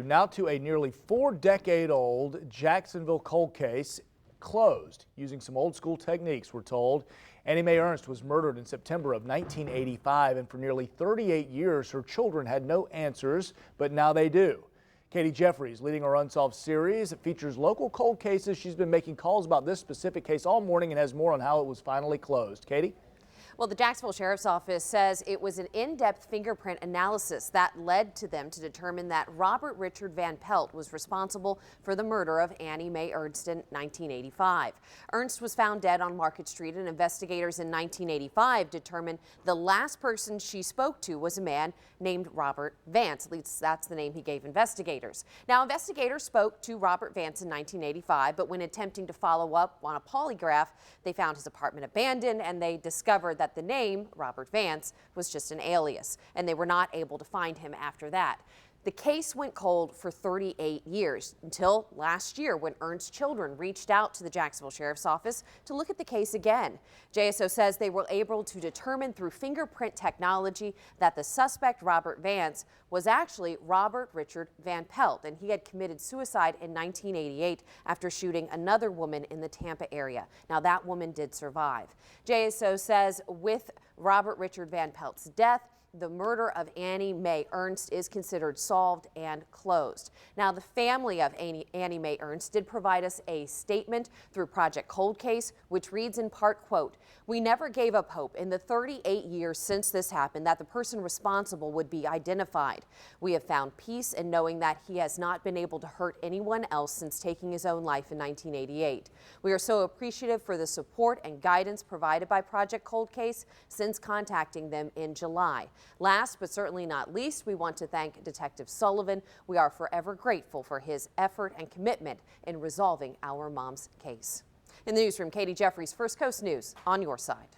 Now to a nearly 4-decade-old Jacksonville cold case closed using some old school techniques, we're told. Mae Ernst was murdered in September of 1985, and for nearly 38 years her children had no answers, but now they do. Katie Jeffries leading our Unsolved series. It features local cold cases. She's been making calls about this specific case all morning and has more on how it was finally closed. Katie? Well, the Jacksonville Sheriff's Office says it was an in-depth fingerprint analysis that led to them to determine that Robert Richard Van Pelt was responsible for the murder of Mae Ernst in 1985. Ernst was found dead on Market Street, and investigators in 1985 determined the last person she spoke to was a man named Robert Vance. At least that's the name he gave investigators. Now, investigators spoke to Robert Vance in 1985, but when attempting to follow up on a polygraph, they found his apartment abandoned, and they discovered that the name, Robert Vance, was just an alias, and they were not able to find him after that. The case went cold for 38 years until last year when Ernst's children reached out to the Jacksonville Sheriff's Office to look at the case again. JSO says they were able to determine through fingerprint technology that the suspect, Robert Vance, was actually Robert Richard Van Pelt, and he had committed suicide in 1988 after shooting another woman in the Tampa area. Now, that woman did survive. JSO says with Robert Richard Van Pelt's death, the murder of Mae Ernst is considered solved and closed. Now, the family of Mae Ernst did provide us a statement through Project Cold Case, which reads in part, quote, "We never gave up hope in the 38 years since this happened that the person responsible would be identified. We have found peace in knowing that he has not been able to hurt anyone else since taking his own life in 1988. We are so appreciative for the support and guidance provided by Project Cold Case since contacting them in July. Last but certainly not least, we want to thank Detective Sullivan. We are forever grateful for his effort and commitment in resolving our mom's case." In the newsroom, Katie Jeffries, First Coast News, on your side.